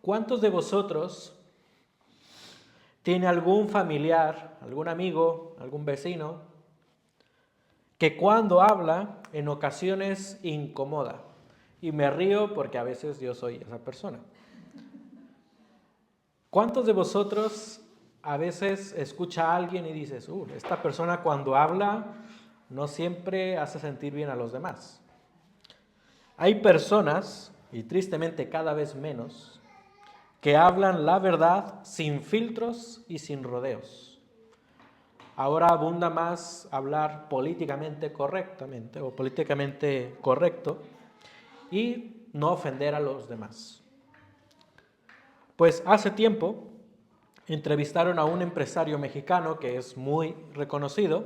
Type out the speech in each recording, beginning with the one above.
¿Cuántos de vosotros tiene algún familiar, algún amigo, algún vecino, que cuando habla en ocasiones incomoda? Y me río porque a veces yo soy esa persona. ¿Cuántos de vosotros a veces escucha a alguien y dices, esta persona cuando habla no siempre hace sentir bien a los demás? Hay personas, y tristemente cada vez menos, que hablan la verdad sin filtros y sin rodeos. Ahora abunda más hablar políticamente correctamente o políticamente correcto y no ofender a los demás. Pues hace tiempo entrevistaron a un empresario mexicano que es muy reconocido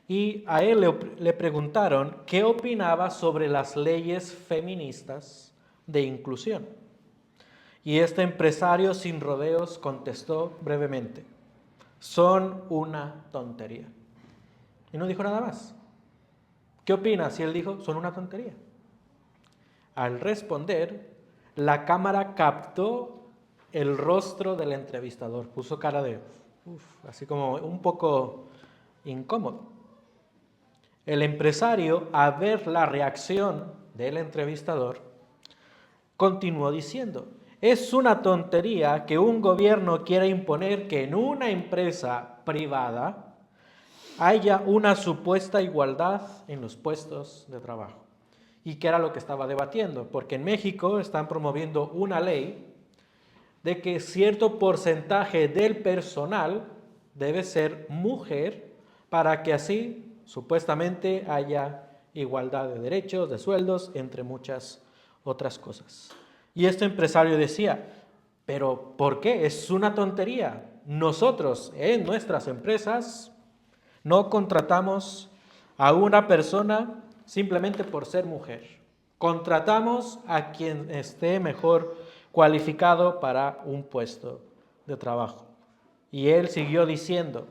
y a él le preguntaron qué opinaba sobre las leyes feministas de inclusión. Y este empresario sin rodeos contestó brevemente, son una tontería. Y no dijo nada más. ¿Qué opinas? Y él dijo, son una tontería. Al responder, la cámara captó el rostro del entrevistador. Puso cara de, así como un poco incómodo. El empresario, al ver la reacción del entrevistador, continuó diciendo, es una tontería que un gobierno quiera imponer que en una empresa privada haya una supuesta igualdad en los puestos de trabajo. ¿Y qué era lo que estaba debatiendo? Porque en México están promoviendo una ley de que cierto porcentaje del personal debe ser mujer para que así supuestamente haya igualdad de derechos, de sueldos, entre muchas otras cosas. Y este empresario decía, pero ¿por qué? Es una tontería. Nosotros en nuestras empresas no contratamos a una persona simplemente por ser mujer. Contratamos a quien esté mejor cualificado para un puesto de trabajo. Y él siguió diciendo,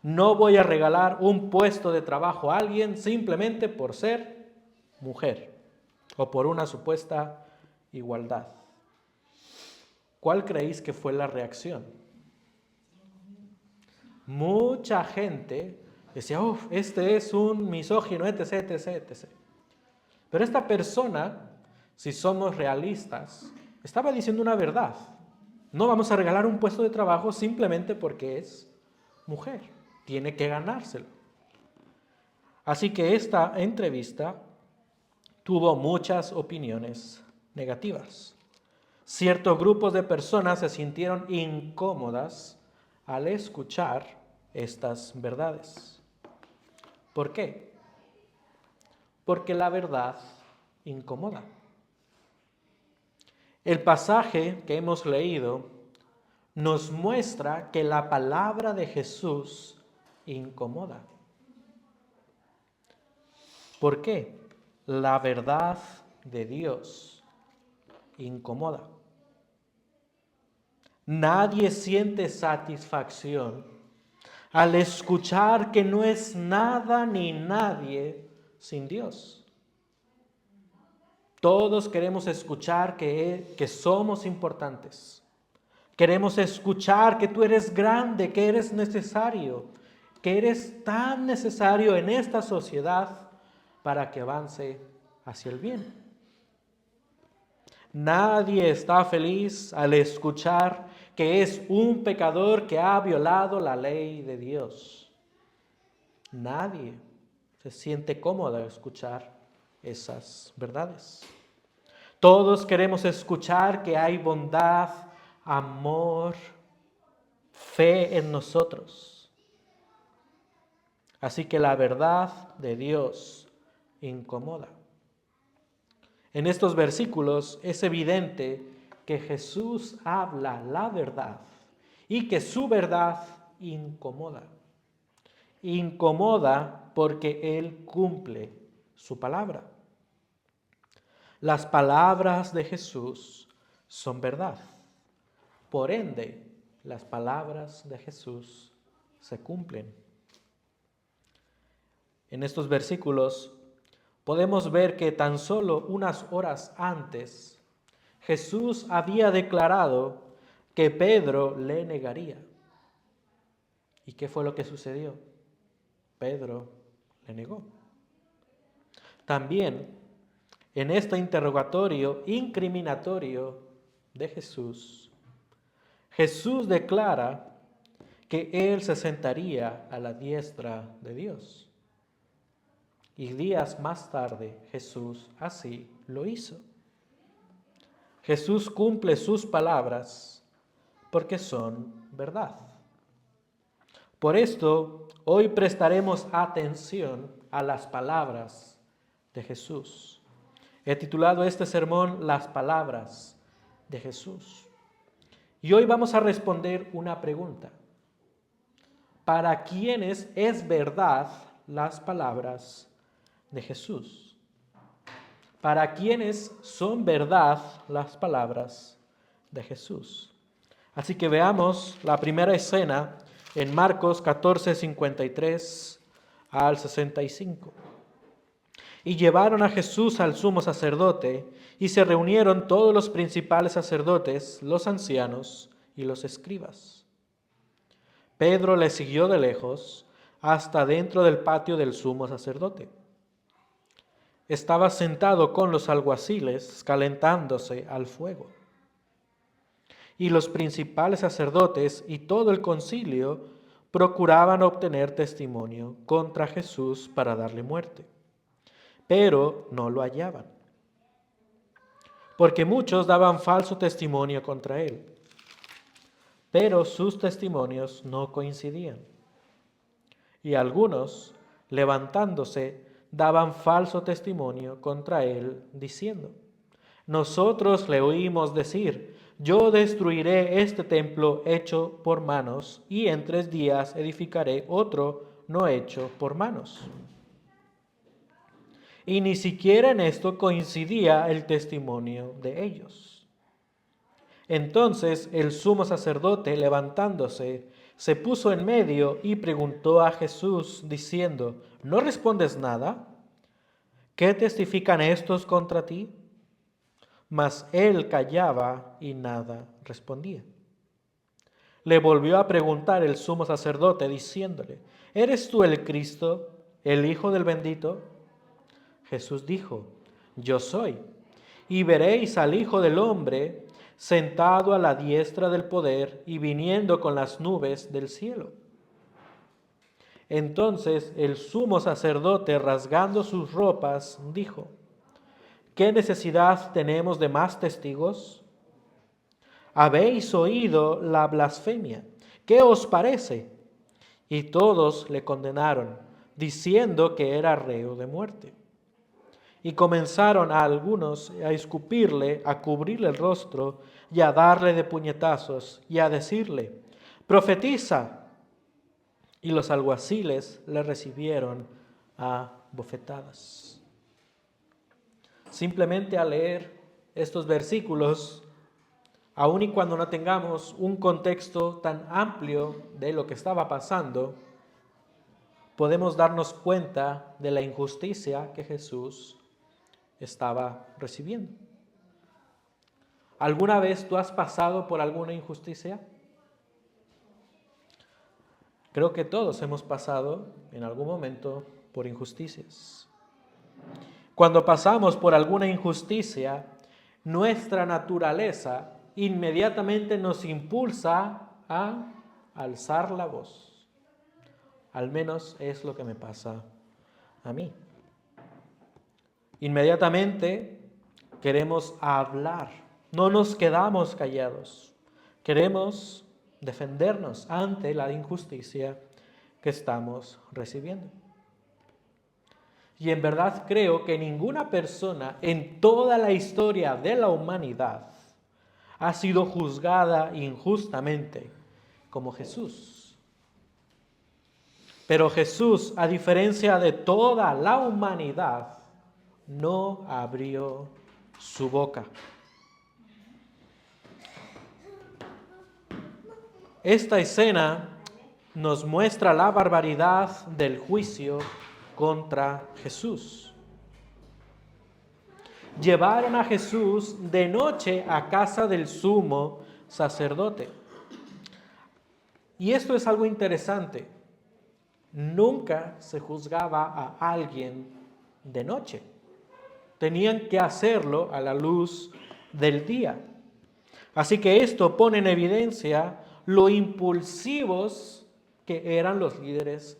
no voy a regalar un puesto de trabajo a alguien simplemente por ser mujer o por una supuesta igualdad. ¿Cuál creéis que fue la reacción? Mucha gente decía, este es un misógino, etc, etc, etc. Pero esta persona, si somos realistas, estaba diciendo una verdad. No vamos a regalar un puesto de trabajo simplemente porque es mujer. Tiene que ganárselo. Así que esta entrevista tuvo muchas opiniones negativas. Ciertos grupos de personas se sintieron incómodas al escuchar estas verdades. ¿Por qué? Porque la verdad incomoda. El pasaje que hemos leído nos muestra que la palabra de Jesús incomoda. ¿Por qué? La verdad de Dios incomoda. Nadie siente satisfacción al escuchar que no es nada ni nadie sin Dios. Todos queremos escuchar que somos importantes. Queremos escuchar que tú eres grande, que eres necesario, que eres tan necesario en esta sociedad para que avance hacia el bien. Nadie está feliz al escuchar que es un pecador que ha violado la ley de Dios. Nadie se siente cómodo al escuchar esas verdades. Todos queremos escuchar que hay bondad, amor, fe en nosotros. Así que la verdad de Dios incomoda. En estos versículos es evidente que Jesús habla la verdad y que su verdad incomoda. Incomoda porque Él cumple su palabra. Las palabras de Jesús son verdad. Por ende, las palabras de Jesús se cumplen. En estos versículos podemos ver que tan solo unas horas antes Jesús había declarado que Pedro le negaría. ¿Y qué fue lo que sucedió? Pedro le negó. También en este interrogatorio incriminatorio de Jesús, Jesús declara que Él se sentaría a la diestra de Dios. Y días más tarde Jesús así lo hizo. Jesús cumple sus palabras porque son verdad. Por esto, hoy prestaremos atención a las palabras de Jesús. He titulado este sermón Las palabras de Jesús. Y hoy vamos a responder una pregunta. ¿Para quiénes es verdad las palabras de Jesús? ¿Para quiénes son verdad las palabras de Jesús? Así que veamos la primera escena en Marcos 14, 53 al 65. Y llevaron a Jesús al sumo sacerdote, y se reunieron todos los principales sacerdotes, los ancianos y los escribas. Pedro le siguió de lejos hasta dentro del patio del sumo sacerdote. Estaba sentado con los alguaciles calentándose al fuego. Y los principales sacerdotes y todo el concilio procuraban obtener testimonio contra Jesús para darle muerte, pero no lo hallaban, porque muchos daban falso testimonio contra él, pero sus testimonios no coincidían. Y algunos, levantándose, daban falso testimonio contra él, diciendo: nosotros le oímos decir, yo destruiré este templo hecho por manos, y en 3 días edificaré otro no hecho por manos. Y ni siquiera en esto coincidía el testimonio de ellos. Entonces el sumo sacerdote, levantándose, se puso en medio y preguntó a Jesús, diciendo: ¿no respondes nada? ¿Qué testifican estos contra ti? Mas él callaba y nada respondía. Le volvió a preguntar el sumo sacerdote, diciéndole: ¿eres tú el Cristo, el Hijo del bendito? Jesús dijo: yo soy. Y veréis al Hijo del hombre sentado a la diestra del poder y viniendo con las nubes del cielo. Entonces el sumo sacerdote, rasgando sus ropas, dijo: ¿qué necesidad tenemos de más testigos? Habéis oído la blasfemia. ¿Qué os parece? Y todos le condenaron, diciendo que era reo de muerte. Y comenzaron a algunos a escupirle, a cubrirle el rostro y a darle de puñetazos y a decirle: profetiza. Y los alguaciles le recibieron a bofetadas. Simplemente al leer estos versículos, aun y cuando no tengamos un contexto tan amplio de lo que estaba pasando, podemos darnos cuenta de la injusticia que Jesús estaba recibiendo. ¿Alguna vez tú has pasado por alguna injusticia? Creo que todos hemos pasado en algún momento por injusticias. Cuando pasamos por alguna injusticia, nuestra naturaleza inmediatamente nos impulsa a alzar la voz. Al menos es lo que me pasa a mí. Inmediatamente queremos hablar, no nos quedamos callados. Queremos defendernos ante la injusticia que estamos recibiendo. Y en verdad creo que ninguna persona en toda la historia de la humanidad ha sido juzgada injustamente como Jesús. Pero Jesús, a diferencia de toda la humanidad, no abrió su boca. Esta escena nos muestra la barbaridad del juicio contra Jesús. llevaron a Jesús de noche a casa del sumo sacerdote. Y esto es algo interesante. Nunca se juzgaba a alguien de noche. Tenían que hacerlo a la luz del día. Así que esto pone en evidencia lo impulsivos que eran los líderes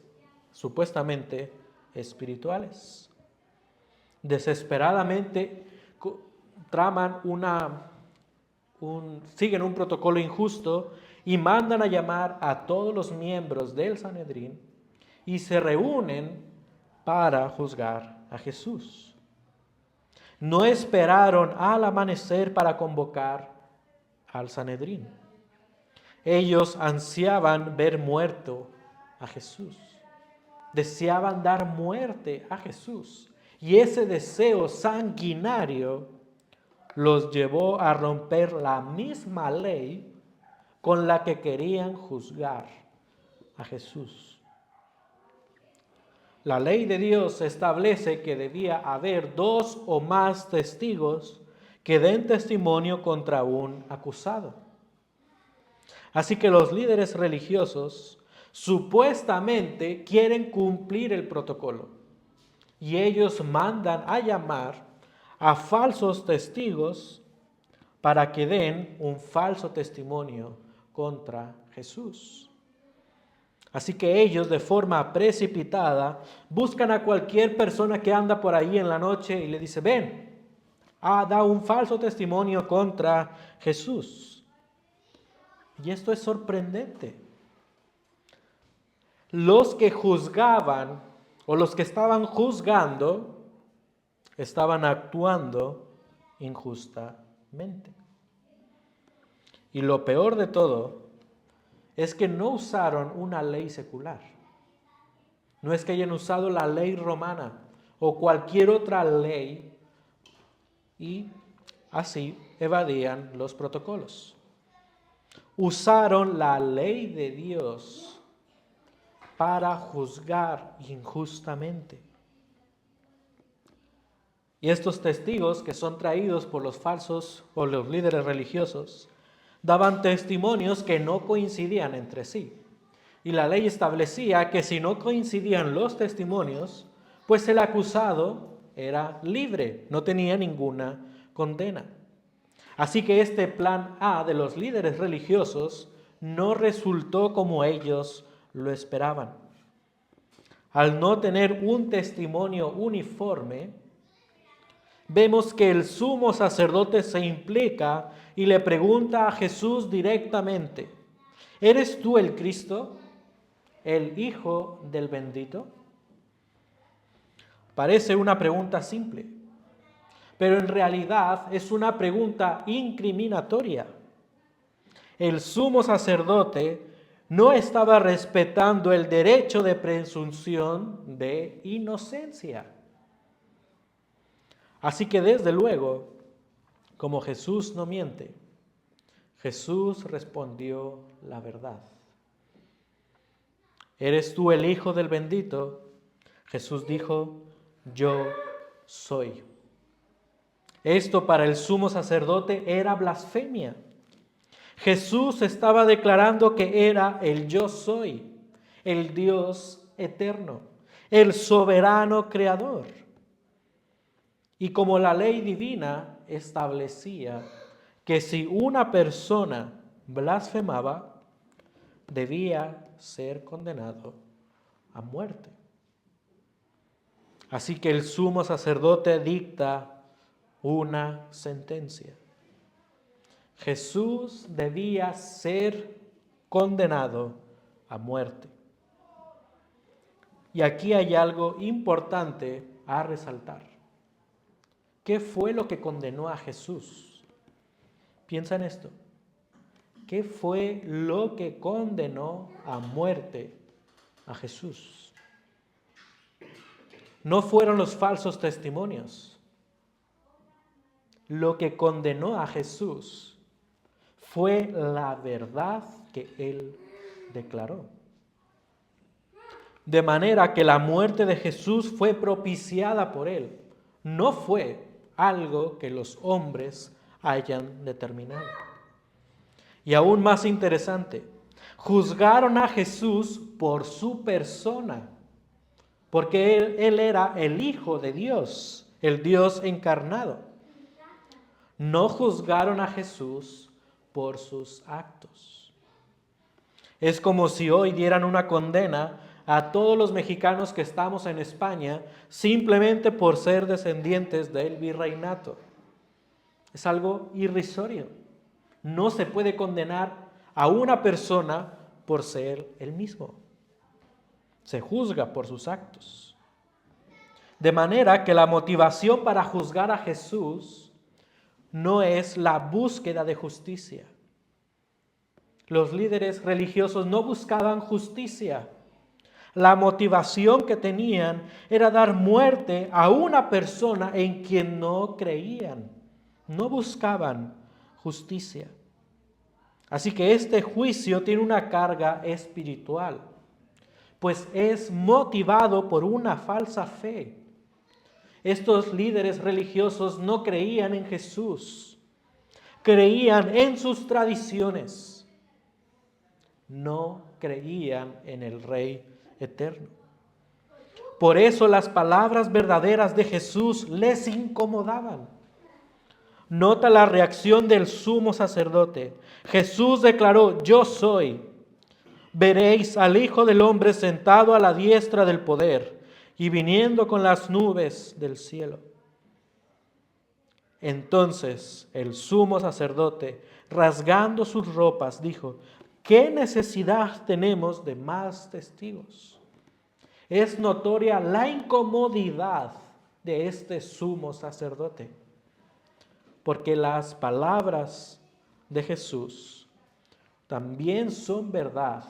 supuestamente espirituales. Desesperadamente traman siguen un protocolo injusto y mandan a llamar a todos los miembros del Sanedrín y se reúnen para juzgar a Jesús. No esperaron al amanecer para convocar al Sanedrín. Ellos ansiaban ver muerto a Jesús. Deseaban dar muerte a Jesús. Y ese deseo sanguinario los llevó a romper la misma ley con la que querían juzgar a Jesús. La ley de Dios establece que debía haber 2 o más testigos que den testimonio contra un acusado. Así que los líderes religiosos supuestamente quieren cumplir el protocolo y ellos mandan a llamar a falsos testigos para que den un falso testimonio contra Jesús. Así que ellos de forma precipitada buscan a cualquier persona que anda por ahí en la noche y le dice, ven, da un falso testimonio contra Jesús. Y esto es sorprendente. Los que juzgaban o los que estaban juzgando estaban actuando injustamente. Y lo peor de todo es que no usaron una ley secular. No es que hayan usado la ley romana o cualquier otra ley y así evadían los protocolos. Usaron la ley de Dios para juzgar injustamente. Y estos testigos que son traídos por los falsos o los líderes religiosos daban testimonios que no coincidían entre sí. Y la ley establecía que si no coincidían los testimonios, pues el acusado era libre, no tenía ninguna condena. Así que este plan A de los líderes religiosos no resultó como ellos lo esperaban. Al no tener un testimonio uniforme, vemos que el sumo sacerdote se implica y le pregunta a Jesús directamente, ¿eres tú el Cristo, el Hijo del Bendito? Parece una pregunta simple, pero en realidad es una pregunta incriminatoria. El sumo sacerdote no estaba respetando el derecho de presunción de inocencia. Así que desde luego, como Jesús no miente, Jesús respondió la verdad. ¿Eres tú el Hijo del Bendito? Jesús dijo, yo soy. Esto para el sumo sacerdote era blasfemia. Jesús estaba declarando que era el yo soy, el Dios eterno, el soberano creador. Y como la ley divina establecía que si una persona blasfemaba, debía ser condenado a muerte. Así que el sumo sacerdote dicta una sentencia. Jesús debía ser condenado a muerte. Y aquí hay algo importante a resaltar. ¿Qué fue lo que condenó a Jesús? Piensa en esto. ¿Qué fue lo que condenó a muerte a Jesús? No fueron los falsos testimonios. Lo que condenó a Jesús fue la verdad que él declaró. De manera que la muerte de Jesús fue propiciada por él. No fue algo que los hombres hayan determinado. Y aún más interesante, juzgaron a Jesús por su persona, porque él era el Hijo de Dios, el Dios encarnado. No juzgaron a Jesús por sus actos. Es como si hoy dieran una condena a todos los mexicanos que estamos en España simplemente por ser descendientes del virreinato. Es algo irrisorio. No se puede condenar a una persona por ser el mismo. Se juzga por sus actos. De manera que la motivación para juzgar a Jesús no es la búsqueda de justicia. Los líderes religiosos no buscaban justicia. La motivación que tenían era dar muerte a una persona en quien no creían. No buscaban justicia. Así que este juicio tiene una carga espiritual, pues es motivado por una falsa fe. Estos líderes religiosos no creían en Jesús, creían en sus tradiciones. No creían en el Rey eterno. Por eso las palabras verdaderas de Jesús les incomodaban. Nota la reacción del sumo sacerdote. Jesús declaró: yo soy. Veréis al Hijo del Hombre sentado a la diestra del poder y viniendo con las nubes del cielo. Entonces el sumo sacerdote, rasgando sus ropas, dijo: ¿qué necesidad tenemos de más testigos? Es notoria la incomodidad de este sumo sacerdote, porque las palabras de Jesús también son verdad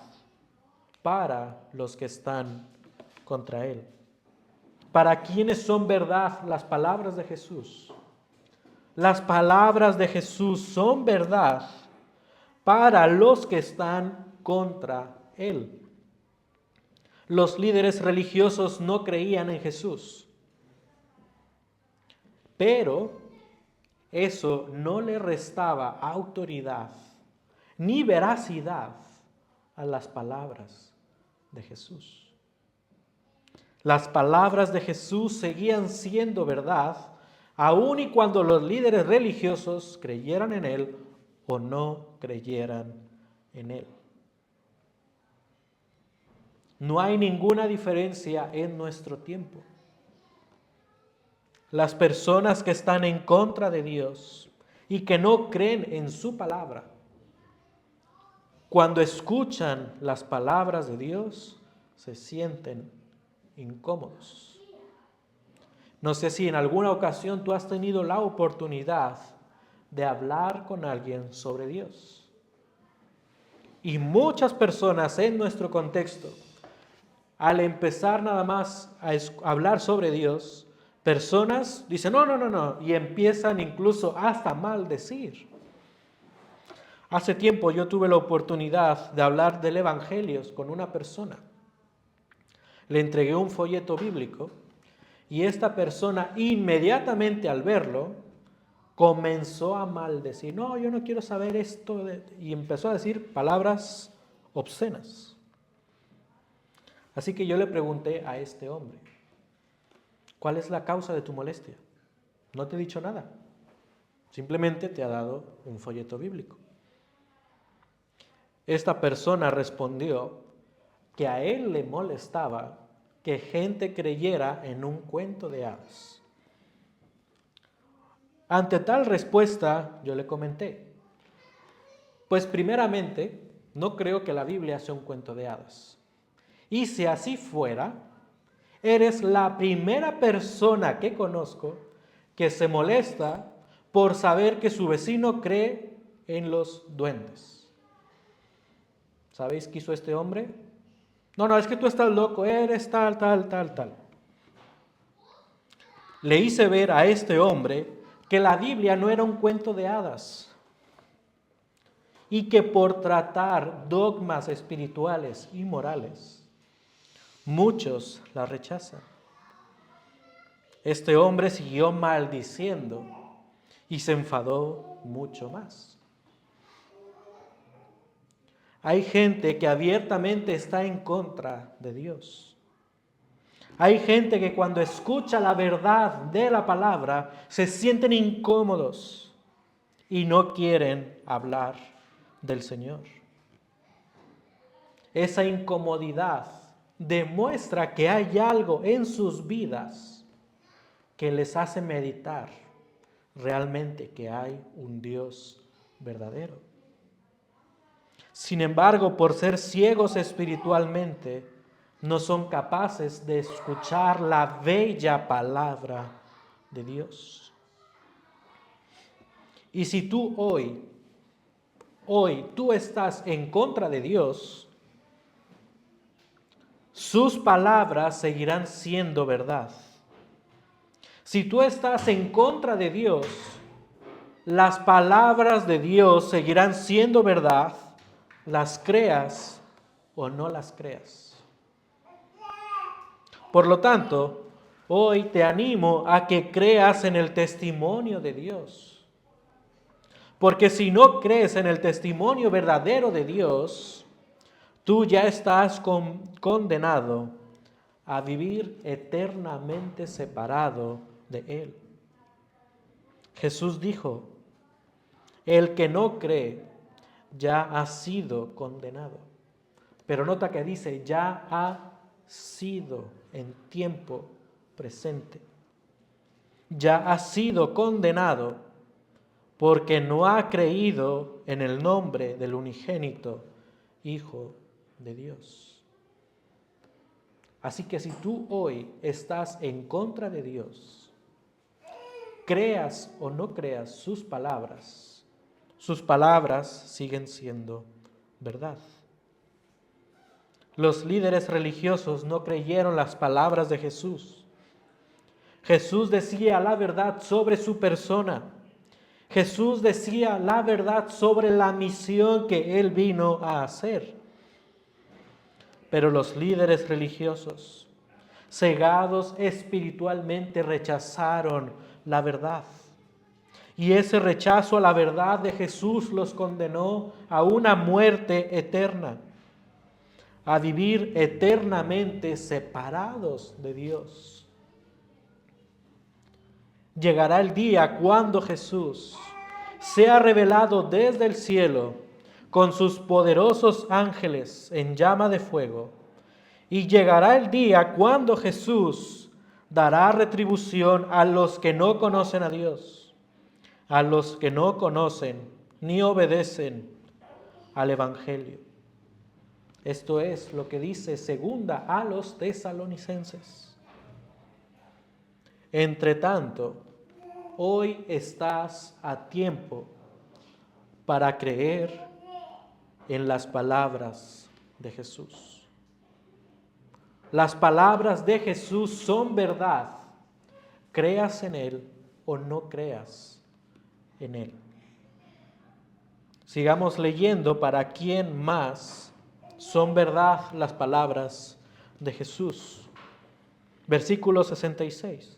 para los que están contra él. ¿Para quiénes son verdad las palabras de Jesús? Las palabras de Jesús son verdad para los que están contra él. Los líderes religiosos no creían en Jesús, pero eso no le restaba autoridad ni veracidad a las palabras de Jesús. Las palabras de Jesús seguían siendo verdad, aun y cuando los líderes religiosos creyeran en él o no creyeran en él. No hay ninguna diferencia en nuestro tiempo. Las personas que están en contra de Dios y que no creen en su palabra, cuando escuchan las palabras de Dios, se sienten incómodos. No sé si en alguna ocasión tú has tenido la oportunidad de hablar con alguien sobre Dios. Y muchas personas en nuestro contexto, al empezar nada más a hablar sobre Dios, personas dicen no, y empiezan incluso hasta maldecir. Hace tiempo yo tuve la oportunidad de hablar del Evangelio con una persona. Le entregué un folleto bíblico y esta persona inmediatamente al verlo comenzó a maldecir. No, yo no quiero saber esto. Y empezó a decir palabras obscenas. Así que yo le pregunté a este hombre: ¿cuál es la causa de tu molestia? No te he dicho nada. Simplemente te ha dado un folleto bíblico. Esta persona respondió que a él le molestaba que gente creyera en un cuento de hadas. Ante tal respuesta, yo le comenté: pues primeramente, no creo que la Biblia sea un cuento de hadas. Y si así fuera, eres la primera persona que conozco que se molesta por saber que su vecino cree en los duendes. ¿Sabéis qué hizo este hombre? No, es que tú estás loco, eres tal. Le hice ver a este hombre que la Biblia no era un cuento de hadas y que por tratar dogmas espirituales y morales, muchos la rechazan. Este hombre siguió maldiciendo y se enfadó mucho más. Hay gente que abiertamente está en contra de Dios. Hay gente que cuando escucha la verdad de la palabra se sienten incómodos y no quieren hablar del Señor. Esa incomodidad demuestra que hay algo en sus vidas que les hace meditar realmente que hay un Dios verdadero. Sin embargo, por ser ciegos espiritualmente, no son capaces de escuchar la bella palabra de Dios. Y si tú hoy tú estás en contra de Dios, sus palabras seguirán siendo verdad. Si tú estás en contra de Dios, las palabras de Dios seguirán siendo verdad, las creas o no las creas. Por lo tanto, hoy te animo a que creas en el testimonio de Dios. Porque si no crees en el testimonio verdadero de Dios, tú ya estás condenado a vivir eternamente separado de Él. Jesús dijo, el que no cree ya ha sido condenado. Pero nota que dice, ya ha sido en tiempo presente. Ya ha sido condenado porque no ha creído en el nombre del unigénito Hijo de Dios. Así que si tú hoy estás en contra de Dios, creas o no creas sus palabras siguen siendo verdad. Los líderes religiosos no creyeron las palabras de Jesús. Jesús decía la verdad sobre su persona. Jesús decía la verdad sobre la misión que Él vino a hacer. Pero los líderes religiosos, cegados espiritualmente, rechazaron la verdad. Y ese rechazo a la verdad de Jesús los condenó a una muerte eterna, a vivir eternamente separados de Dios. Llegará el día cuando Jesús sea revelado desde el cielo con sus poderosos ángeles en llama de fuego. Y llegará el día cuando Jesús dará retribución a los que no conocen a Dios, a los que no conocen ni obedecen al Evangelio. Esto es lo que dice segunda a los tesalonicenses. Entre tanto, hoy estás a tiempo para creer en las palabras de Jesús. Las palabras de Jesús son verdad, creas en Él o no creas en Él. Sigamos leyendo para quién más son verdad las palabras de Jesús. Versículo 66.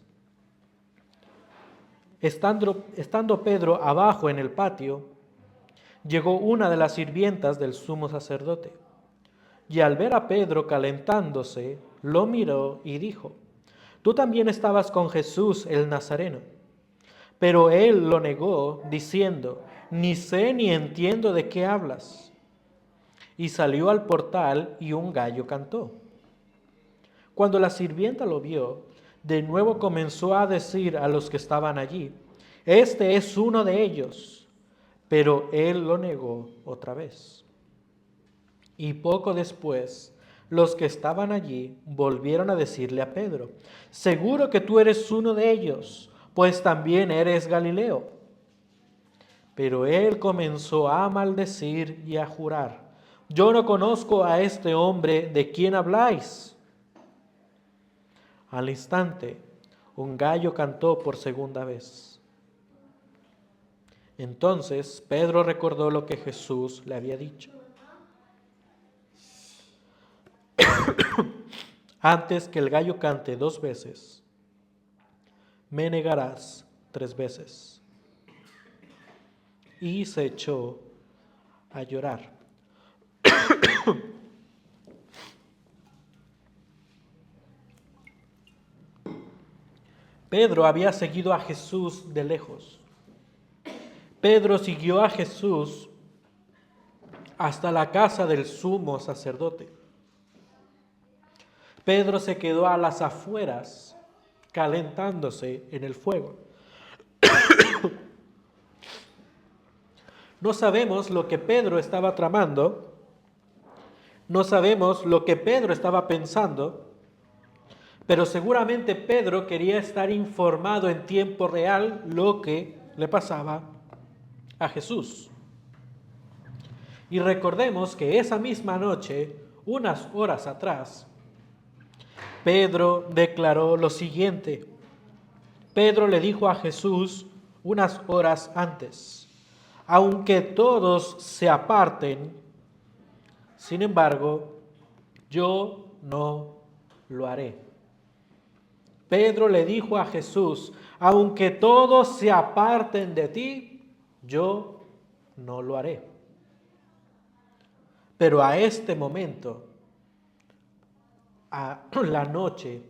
Estando Pedro abajo en el patio, llegó una de las sirvientas del sumo sacerdote, y al ver a Pedro calentándose, lo miró y dijo, tú también estabas con Jesús el Nazareno. Pero él lo negó, diciendo, ni sé ni entiendo de qué hablas. Y salió al portal y un gallo cantó. Cuando la sirvienta lo vio, de nuevo comenzó a decir a los que estaban allí, este es uno de ellos. Pero él lo negó otra vez. Y poco después, los que estaban allí volvieron a decirle a Pedro, seguro que tú eres uno de ellos, pues también eres Galileo. Pero él comenzó a maldecir y a jurar, yo no conozco a este hombre de quien habláis. Al instante, un gallo cantó por segunda vez. Entonces Pedro recordó lo que Jesús le había dicho. Antes que el gallo cante 2 veces, me negarás 3 veces. Y se echó a llorar. Pedro había seguido a Jesús de lejos. Pedro siguió a Jesús hasta la casa del sumo sacerdote. Pedro se quedó a las afueras, calentándose en el fuego. No sabemos lo que Pedro estaba tramando, no sabemos lo que Pedro estaba pensando, pero seguramente Pedro quería estar informado en tiempo real lo que le pasaba a Jesús. Y recordemos que esa misma noche, unas horas atrás, Pedro declaró lo siguiente. Pedro le dijo a Jesús unas horas antes: aunque todos se aparten, sin embargo, yo no lo haré. Pedro le dijo a Jesús: aunque todos se aparten de ti, yo no lo haré. Pero a este momento, a la noche,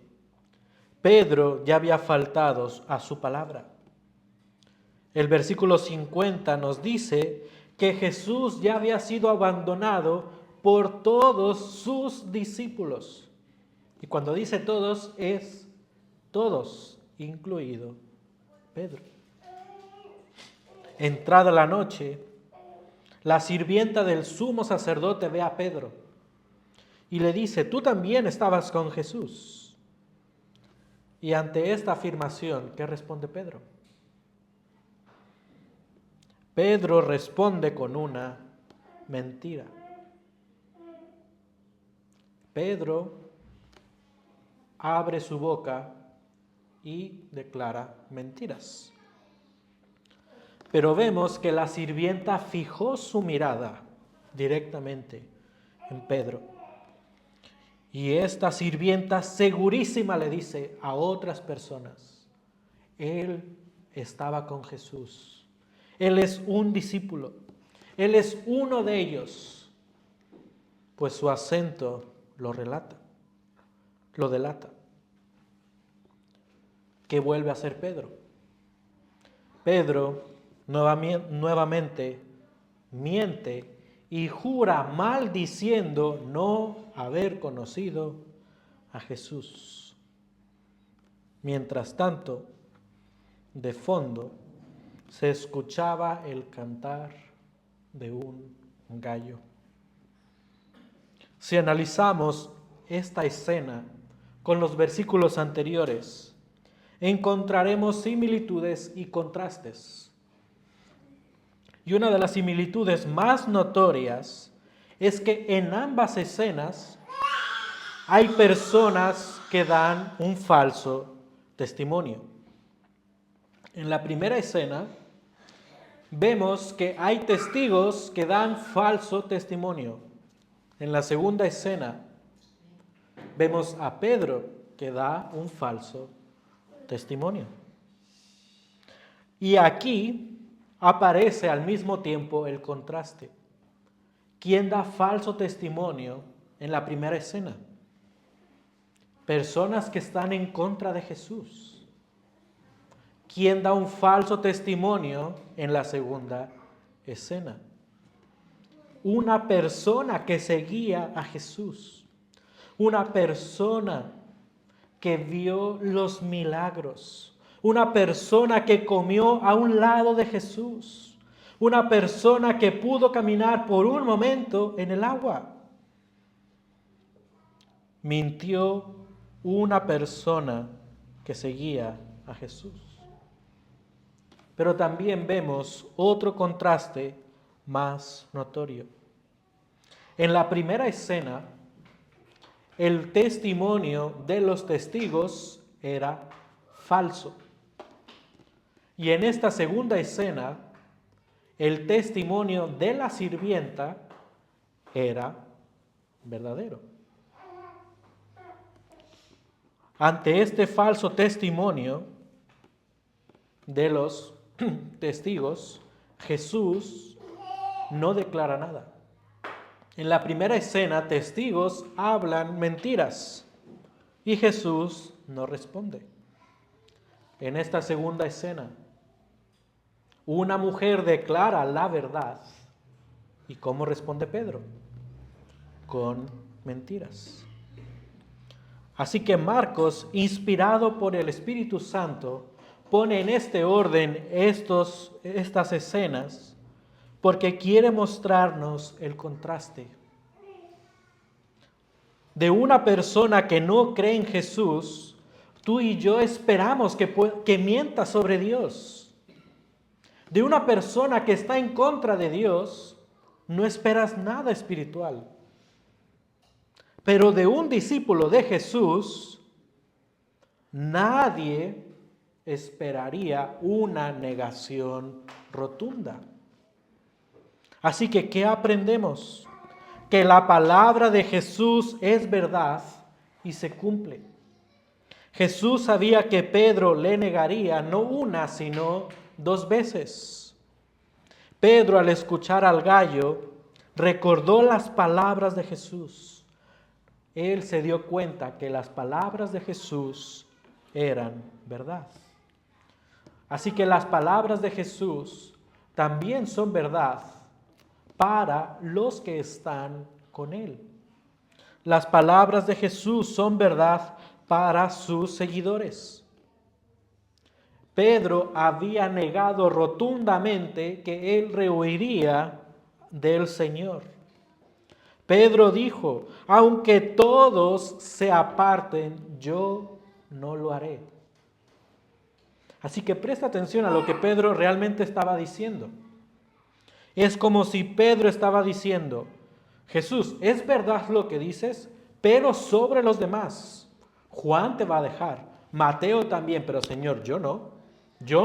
Pedro ya había faltado a su palabra. El versículo 50 nos dice que Jesús ya había sido abandonado por todos sus discípulos. Y cuando dice todos, es todos, incluido Pedro. Entrada la noche, la sirvienta del sumo sacerdote ve a Pedro y le dice: tú también estabas con Jesús. Y ante esta afirmación, ¿qué responde Pedro? Pedro responde con una mentira. Pedro abre su boca y declara mentiras. Pero vemos que la sirvienta fijó su mirada directamente en Pedro. Y esta sirvienta segurísima le dice a otras personas: él estaba con Jesús. Él es un discípulo. Él es uno de ellos. Pues su acento lo relata, lo delata. ¿Qué vuelve a hacer Pedro? Pedro nuevamente miente y jura maldiciendo no haber conocido a Jesús. Mientras tanto, de fondo, se escuchaba el cantar de un gallo. Si analizamos esta escena con los versículos anteriores, encontraremos similitudes y contrastes. Y una de las similitudes más notorias es que en ambas escenas hay personas que dan un falso testimonio. En la primera escena vemos que hay testigos que dan falso testimonio. En la segunda escena vemos a Pedro que da un falso testimonio. Y aquí aparece al mismo tiempo el contraste. ¿Quién da falso testimonio en la primera escena? Personas que están en contra de Jesús. ¿Quién da un falso testimonio en la segunda escena? Una persona que seguía a Jesús. Una persona que vio los milagros. Una persona que comió a un lado de Jesús. Una persona que pudo caminar por un momento en el agua. Mintió una persona que seguía a Jesús. Pero también vemos otro contraste más notorio. En la primera escena, el testimonio de los testigos era falso. Y en esta segunda escena, el testimonio de la sirvienta era verdadero. Ante este falso testimonio, de los testigos, Jesús no declara nada. En la primera escena, testigos hablan mentiras y Jesús no responde. En esta segunda escena, una mujer declara la verdad. ¿Y cómo responde Pedro? Con mentiras. Así que Marcos, inspirado por el Espíritu Santo, pone en este orden estas escenas porque quiere mostrarnos el contraste de una persona que no cree en Jesús. Tú y yo esperamos que mienta sobre Dios. De una persona que está en contra de Dios, no esperas nada espiritual. Pero de un discípulo de Jesús, nadie esperaría una negación rotunda. Así que, ¿qué aprendemos? Que la palabra de Jesús es verdad y se cumple. Jesús sabía que Pedro le negaría no una, sino 2 veces. Pedro, al escuchar al gallo, recordó las palabras de Jesús. Él se dio cuenta que las palabras de Jesús eran verdad. Así que las palabras de Jesús también son verdad para los que están con Él. Las palabras de Jesús son verdad para sus seguidores. Pedro había negado rotundamente que él rehuiría del Señor. Pedro dijo, aunque todos se aparten, yo no lo haré. Así que presta atención a lo que Pedro realmente estaba diciendo. Es como si Pedro estaba diciendo, Jesús, es verdad lo que dices, pero sobre los demás. Juan te va a dejar, Mateo también, pero Señor, yo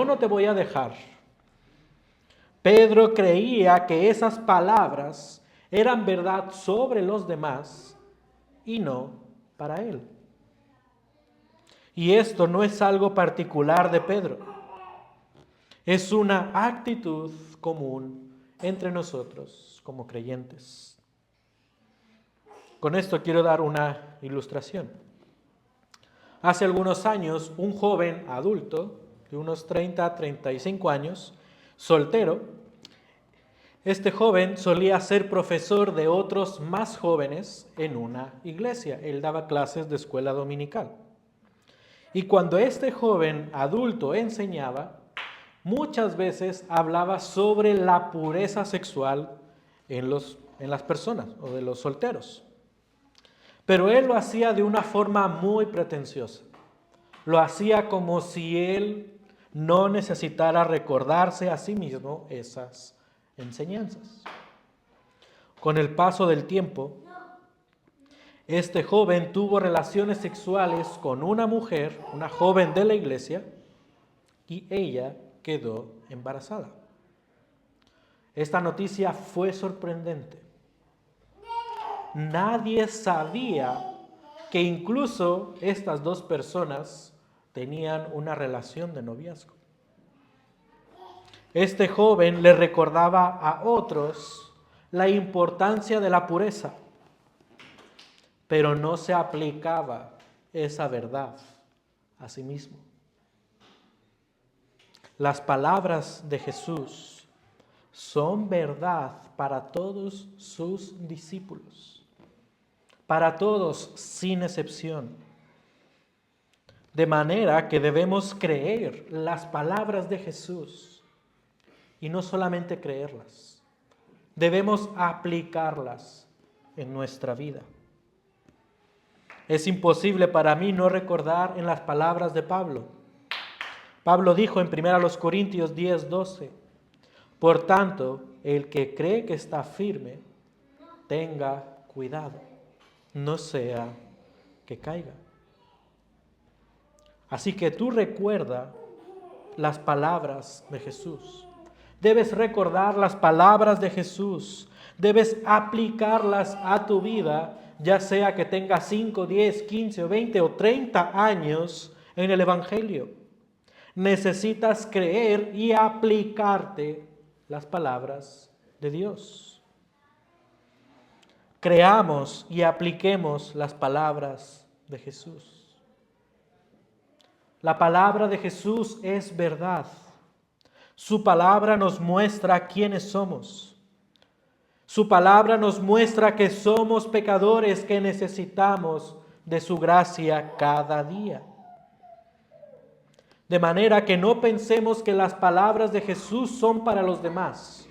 no te voy a dejar. Pedro creía que esas palabras eran verdad sobre los demás y no para él. Y esto no es algo particular de Pedro. Es una actitud común entre nosotros como creyentes. Con esto quiero dar una ilustración. Hace algunos años, un joven adulto de unos 30 a 35 años, soltero, este joven solía ser profesor de otros más jóvenes en una iglesia. Él daba clases de escuela dominical. Y cuando este joven adulto enseñaba, muchas veces hablaba sobre la pureza sexual en las personas o de los solteros. Pero él lo hacía de una forma muy pretenciosa. Lo hacía como si él no necesitara recordarse a sí mismo esas enseñanzas. Con el paso del tiempo, este joven tuvo relaciones sexuales con una mujer, una joven de la iglesia, y ella quedó embarazada. Esta noticia fue sorprendente. Nadie sabía que incluso estas 2 personas tenían una relación de noviazgo. Este joven le recordaba a otros la importancia de la pureza, pero no se aplicaba esa verdad a sí mismo. Las palabras de Jesús son verdad para todos sus discípulos, para todos sin excepción. De manera que debemos creer las palabras de Jesús y no solamente creerlas, debemos aplicarlas en nuestra vida. Es imposible para mí no recordar en las palabras de Pablo. Pablo dijo en 1 Corintios 10:12, por tanto, el que cree que está firme, tenga cuidado, no sea que caiga. Así que tú recuerda las palabras de Jesús. Debes recordar las palabras de Jesús. Debes aplicarlas a tu vida, ya sea que tengas 5, 10, 15 o 20 o 30 años en el Evangelio. necesitas creer y aplicarte las palabras de Dios. Creamos y apliquemos las palabras de Jesús. La palabra de Jesús es verdad. Su palabra nos muestra quiénes somos. Su palabra nos muestra que somos pecadores que necesitamos de su gracia cada día. De manera que no pensemos que las palabras de Jesús son para los demás.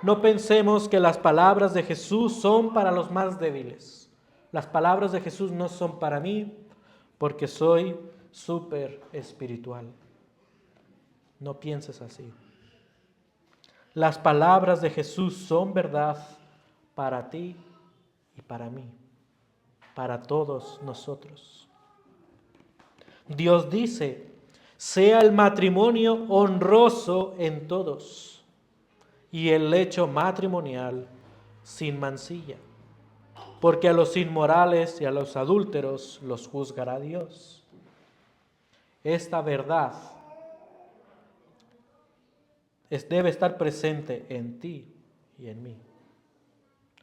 No pensemos que las palabras de Jesús son para los más débiles. Las palabras de Jesús no son para mí porque soy súper espiritual. No pienses así. Las palabras de Jesús son verdad para ti y para mí, para todos nosotros. Dios dice, sea el matrimonio honroso en todos y el lecho matrimonial sin mancilla, porque a los inmorales y a los adúlteros los juzgará Dios. Esta verdad debe estar presente en ti y en mí.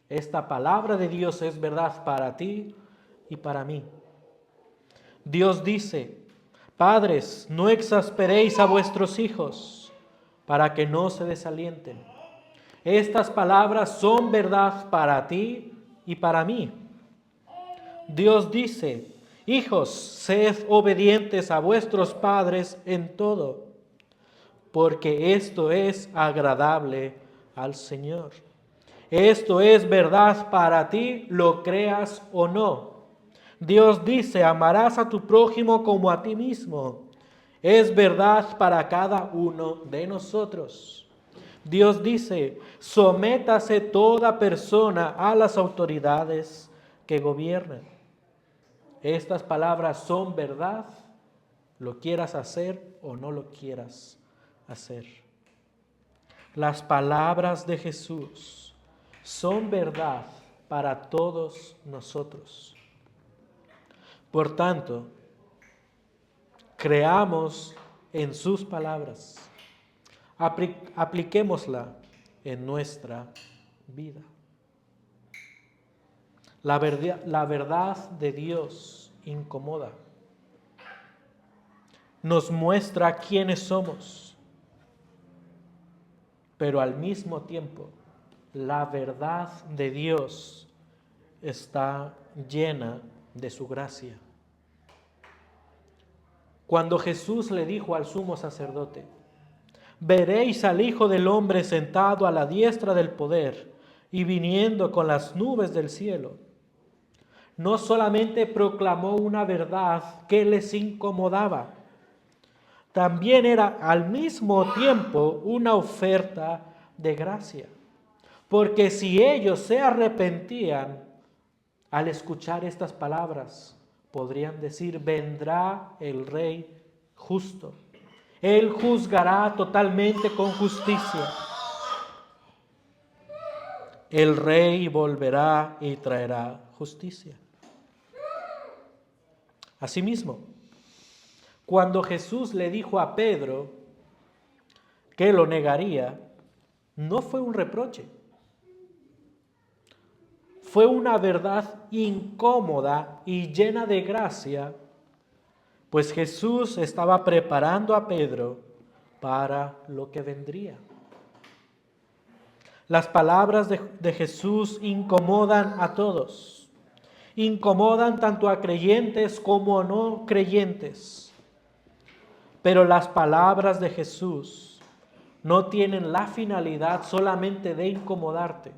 Esta palabra de Dios es verdad para ti y para mí. Dios dice, padres, no exasperéis a vuestros hijos para que no se desalienten. Estas palabras son verdad para ti y para mí. Dios dice, hijos, sed obedientes a vuestros padres en todo, porque esto es agradable al Señor. Esto es verdad para ti, lo creas o no. Dios dice, amarás a tu prójimo como a ti mismo. Es verdad para cada uno de nosotros. Dios dice, sométase toda persona a las autoridades que gobiernan. Estas palabras son verdad, lo quieras hacer o no lo quieras hacer. Las palabras de Jesús son verdad para todos nosotros. Por tanto, creamos en sus palabras, apliquémosla en nuestra vida. La verdad de Dios incomoda. Nos muestra quiénes somos, pero al mismo tiempo la verdad de Dios está llena de su gracia. Cuando Jesús le dijo al sumo sacerdote, veréis al Hijo del Hombre sentado a la diestra del poder y viniendo con las nubes del cielo, no solamente proclamó una verdad que les incomodaba, también era al mismo tiempo una oferta de gracia. Porque si ellos se arrepentían al escuchar estas palabras, podrían decir, vendrá el Rey justo. Él juzgará totalmente con justicia. El Rey volverá y traerá justicia. Asimismo, cuando Jesús le dijo a Pedro que lo negaría, no fue un reproche. Fue una verdad incómoda y llena de gracia, pues Jesús estaba preparando a Pedro para lo que vendría. Las palabras de Jesús incomodan a todos. Incomodan tanto a creyentes como a no creyentes. Pero las palabras de Jesús no tienen la finalidad solamente de incomodarte.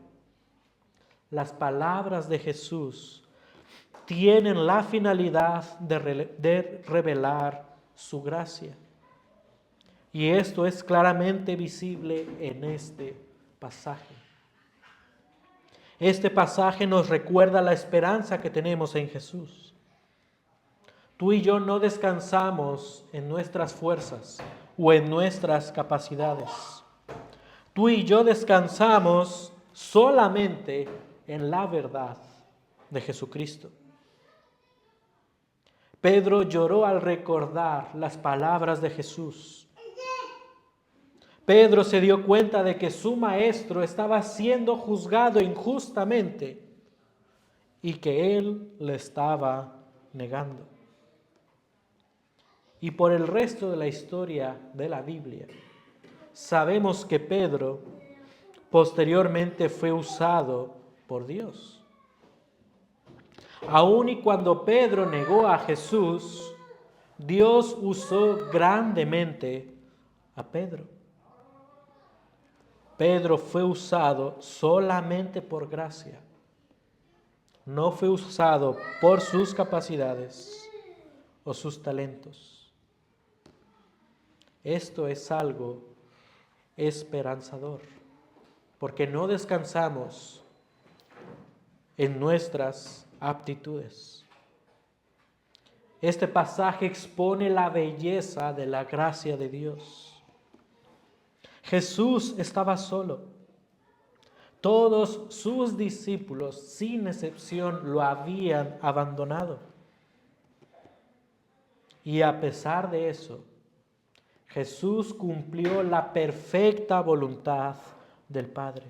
Las palabras de Jesús tienen la finalidad de revelar su gracia. Y esto es claramente visible en este pasaje. Este pasaje nos recuerda la esperanza que tenemos en Jesús. Tú y yo no descansamos en nuestras fuerzas o en nuestras capacidades. Tú y yo descansamos solamente en la verdad de Jesucristo. Pedro lloró al recordar las palabras de Jesús. Pedro se dio cuenta de que su maestro estaba siendo juzgado injustamente y que él le estaba negando. Y por el resto de la historia de la Biblia, sabemos que Pedro posteriormente fue usado por Dios. Aun y cuando Pedro negó a Jesús, Dios usó grandemente a Pedro. Pedro fue usado solamente por gracia. No fue usado por sus capacidades o sus talentos. Esto es algo esperanzador, porque no descansamos en nuestras aptitudes. Este pasaje expone la belleza de la gracia de Dios. Jesús estaba solo. Todos sus discípulos, sin excepción, lo habían abandonado. Y a pesar de eso, Jesús cumplió la perfecta voluntad del Padre.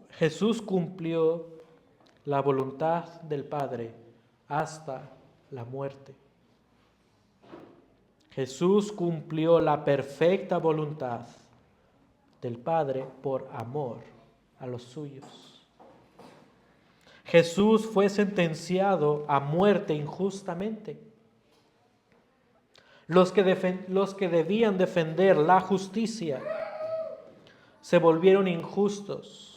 Jesús cumplió la voluntad del Padre hasta la muerte. Jesús cumplió la perfecta voluntad del Padre por amor a los suyos. Jesús fue sentenciado a muerte injustamente. Los que debían defender la justicia se volvieron injustos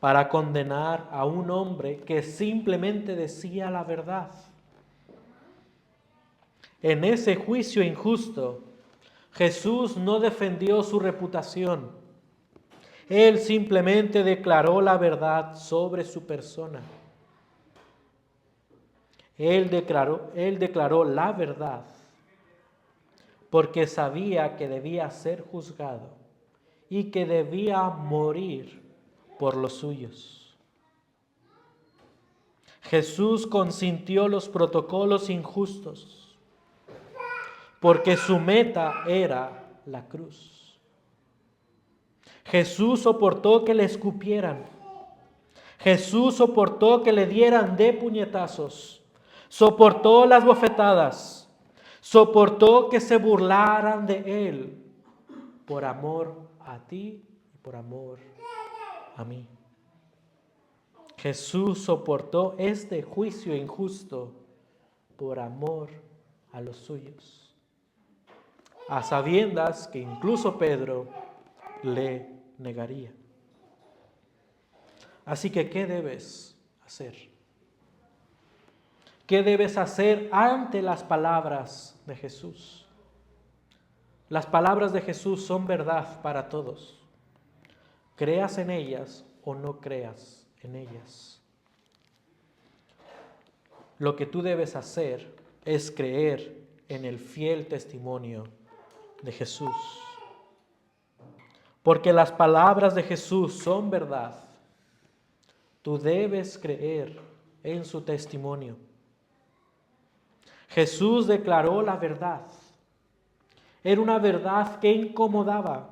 para condenar a un hombre que simplemente decía la verdad. En ese juicio injusto, Jesús no defendió su reputación. Él simplemente declaró la verdad sobre su persona. Él declaró la verdad porque sabía que debía ser juzgado y que debía morir por los suyos. Jesús consintió los protocolos injustos porque su meta era la cruz. Jesús soportó que le escupieran. Jesús soportó que le dieran de puñetazos. Soportó las bofetadas. Soportó que se burlaran de él por amor a ti y por amor a mí. Jesús soportó este juicio injusto por amor a los suyos, a sabiendas que incluso Pedro le negaría. Así que, ¿qué debes hacer? ¿Qué debes hacer ante las palabras de Jesús? Las palabras de Jesús son verdad para todos. Creas en ellas o no creas en ellas. Lo que tú debes hacer es creer en el fiel testimonio de Jesús. Porque las palabras de Jesús son verdad. Tú debes creer en su testimonio. Jesús declaró la verdad. Era una verdad que incomodaba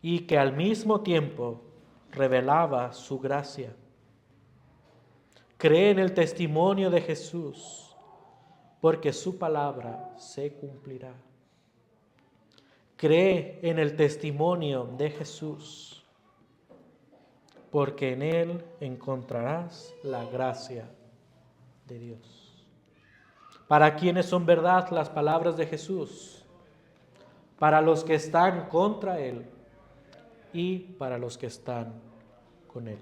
y que al mismo tiempo revelaba su gracia. Cree en el testimonio de Jesús, porque su palabra se cumplirá. Cree en el testimonio de Jesús, porque en él encontrarás la gracia de Dios. ¿Para quiénes son verdad las palabras de Jesús? Para los que están contra él y para los que están con él.